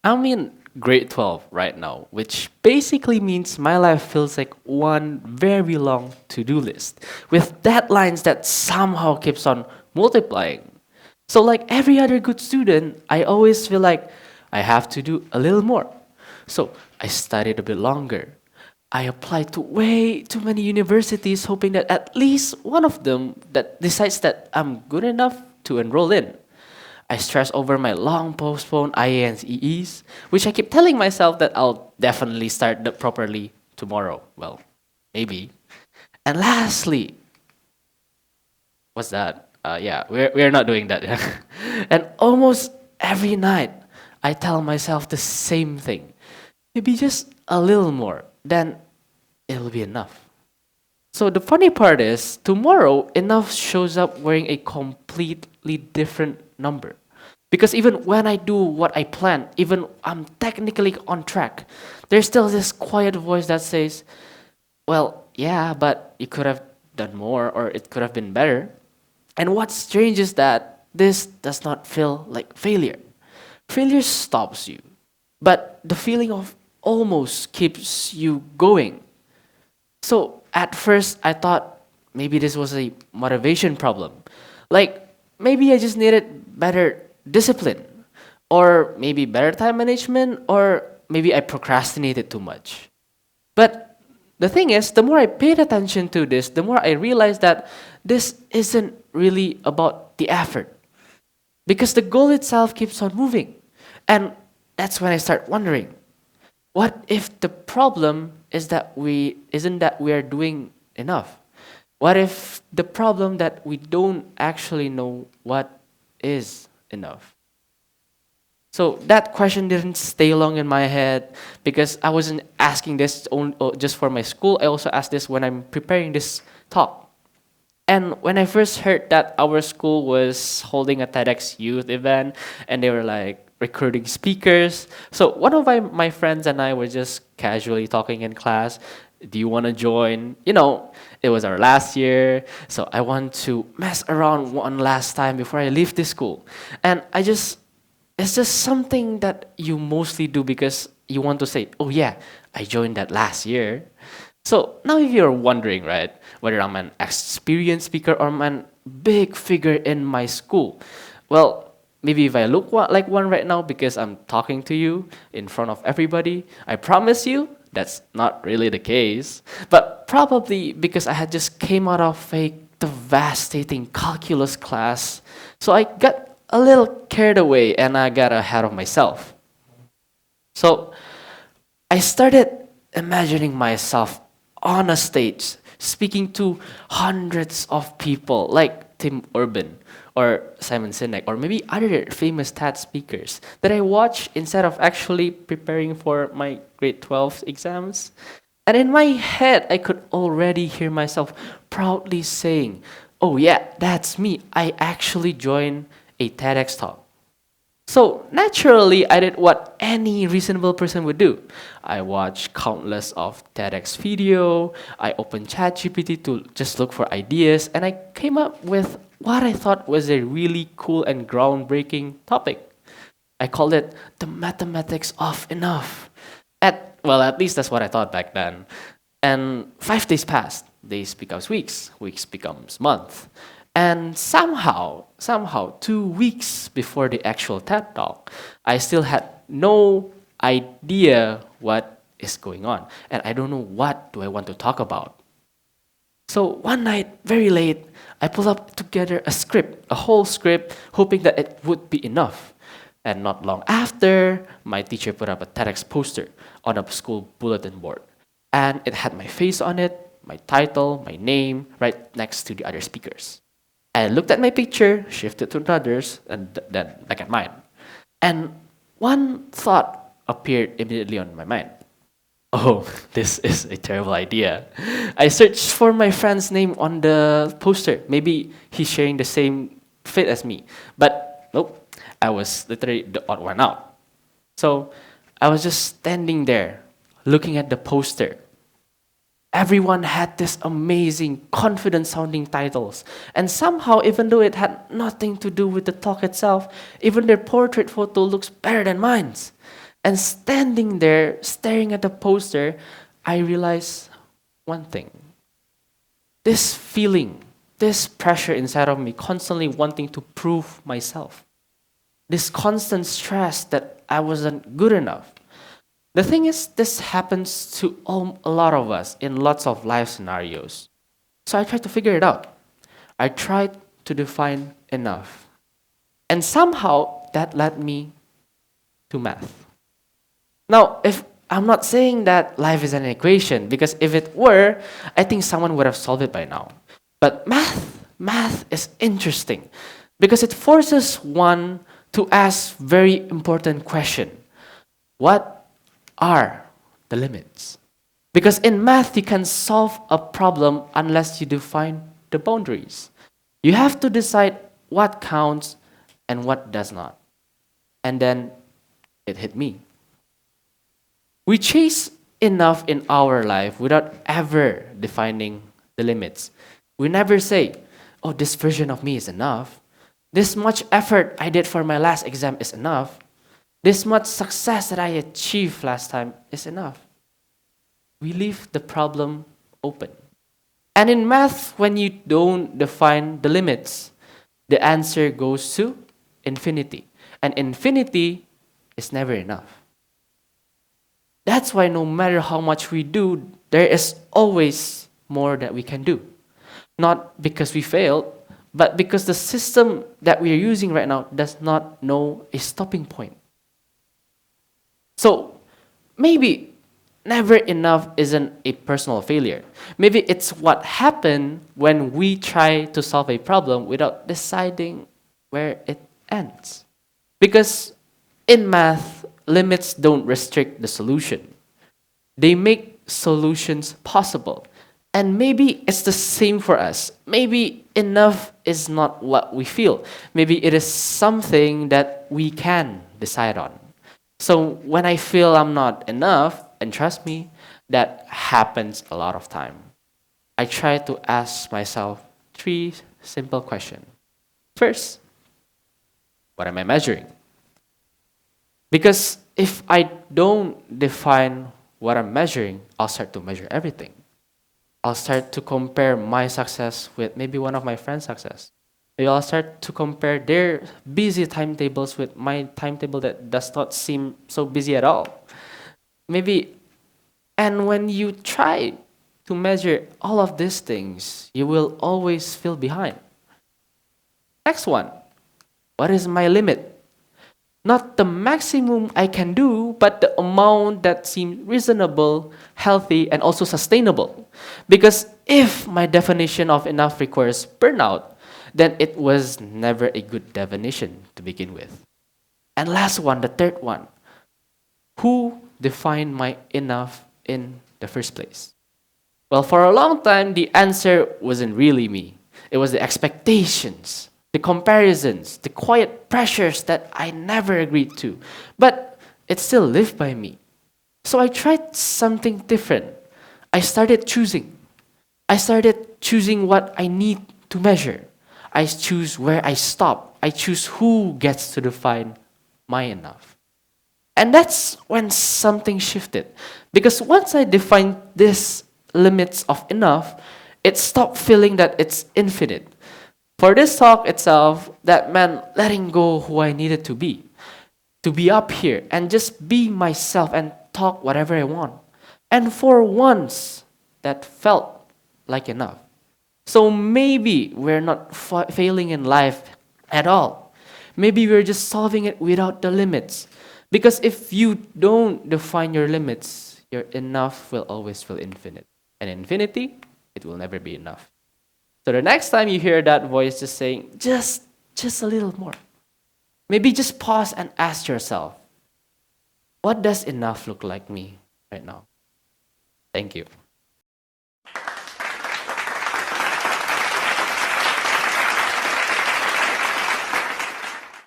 I'm in grade 12 right now, which basically means my life feels like one very long to-do list with deadlines that somehow keeps on multiplying. So like every other good student, I always feel like I have to do a little more. So I studied a bit longer. I applied to way too many universities hoping that at least one of them that decides that I'm good enough to enroll in. I stress over my long postponed IANCEs, which I keep telling myself that I'll definitely start properly tomorrow. Well, maybe. And lastly, what's that? Yeah, we're not doing that. And almost every night, I tell myself the same thing. Maybe just a little more, then it'll be enough. So the funny part is, tomorrow, enough shows up wearing a completely different number. Because even when I do what I plan, even I'm technically on track, there's still this quiet voice that says, well, yeah, but you could have done more or it could have been better. And what's strange is that this does not feel like failure. Failure stops you, but the feeling of almost keeps you going. So at first, I thought maybe this was a motivation problem. Like maybe I just needed better discipline, or maybe better time management, or maybe I procrastinated too much. But the thing is, the more I paid attention to this, the more I realized that this isn't really about the effort because the goal itself keeps on moving. And that's when I start wondering, what if the problem is that we are doing enough? What if the problem that we don't actually know what is enough? So that question didn't stay long in my head because I wasn't asking this just for my school. I also asked this when I'm preparing this talk. And when I first heard that our school was holding a TEDx youth event and they were like recruiting speakers, so one of my friends and I were just casually talking in class. Do you want to join? It was our last year, so I want to mess around one last time before I leave this school. And it's just something that you mostly do because you want to say, oh yeah, I joined that last year. So now if you're wondering, right, whether I'm an experienced speaker or I'm a big figure in my school, well, maybe if I look like one right now because I'm talking to you in front of everybody, I promise you that's not really the case. But probably because I had just came out of a devastating calculus class, so I got a little carried away and I got ahead of myself. So I started imagining myself on a stage speaking to hundreds of people like Tim Urban or Simon Sinek or maybe other famous TED speakers that I watch instead of actually preparing for my grade 12 exams. And in my head, I could already hear myself proudly saying, oh, yeah, that's me. I actually joined a TEDx talk. So naturally, I did what any reasonable person would do. I watched countless of TEDx video. I opened ChatGPT to just look for ideas, and I came up with what I thought was a really cool and groundbreaking topic. I called it the mathematics of enough. At least that's what I thought back then. And 5 days passed. Days becomes weeks. Weeks becomes month. And somehow, 2 weeks before the actual TED Talk, I still had no idea what is going on. And I don't know what do I want to talk about. So one night, very late, I pulled up together a script, a whole script, hoping that it would be enough. And not long after, my teacher put up a TEDx poster on a school bulletin board. And it had my face on it, my title, my name, right next to the other speakers. I looked at my picture, shifted to others, and then back at mine. And one thought appeared immediately on my mind. Oh, this is a terrible idea. I searched for my friend's name on the poster. Maybe he's sharing the same fit as me. But nope, I was literally the odd one out. So I was just standing there looking at the poster. Everyone had this amazing, confident sounding titles. And somehow, even though it had nothing to do with the talk itself, even their portrait photo looks better than mine's. And standing there, staring at the poster, I realized one thing. This feeling, this pressure inside of me, constantly wanting to prove myself. This constant stress that I wasn't good enough. The thing is, this happens to a lot of us in lots of life scenarios. So I tried to figure it out. I tried to define enough. And somehow that led me to math. Now, if I'm not saying that life is an equation, because if it were, I think someone would have solved it by now. But math is interesting because it forces one to ask very important question. What are the limits? Because in math, you can solve a problem unless you define the boundaries. You have to decide what counts and what does not. And then it hit me. We chase enough in our life without ever defining the limits. We never say, oh, this version of me is enough. This much effort I did for my last exam is enough. This much success that I achieved last time is enough. We leave the problem open. And in math, when you don't define the limits, the answer goes to infinity. And infinity is never enough. That's why no matter how much we do, there is always more that we can do. Not because we failed, but because the system that we are using right now does not know a stopping point. So maybe never enough isn't a personal failure. Maybe it's what happened when we try to solve a problem without deciding where it ends. Because in math, limits don't restrict the solution. They make solutions possible. And maybe it's the same for us. Maybe enough is not what we feel. Maybe it is something that we can decide on. So when I feel I'm not enough, and trust me, that happens a lot of time. I try to ask myself 3 simple questions. First, what am I measuring? Because if I don't define what I'm measuring, I'll start to measure everything. I'll start to compare my success with maybe one of my friends' success. Maybe I'll start to compare their busy timetables with my timetable that does not seem so busy at all. Maybe, and when you try to measure all of these things, you will always feel behind. Next one, what is my limit? Not the maximum I can do, but the amount that seems reasonable, healthy, and also sustainable. Because if my definition of enough requires burnout, then it was never a good definition to begin with. And last one, the third one. Who defined my enough in the first place? Well, for a long time, the answer wasn't really me. It was the expectations, the comparisons, the quiet pressures that I never agreed to. But it still lived by me. So I tried something different. I started choosing. I started choosing what I need to measure. I choose where I stop. I choose who gets to define my enough. And that's when something shifted. Because once I defined these limits of enough, it stopped feeling that it's infinite. For this talk itself, that meant letting go who I needed to be up here and just be myself and talk whatever I want. And for once, that felt like enough. So maybe we're not failing in life at all. Maybe we're just solving it without the limits. Because if you don't define your limits, your enough will always feel infinite. And infinity, it will never be enough. So the next time you hear that voice just saying, just a little more. Maybe just pause and ask yourself, what does enough look like me right now? Thank you.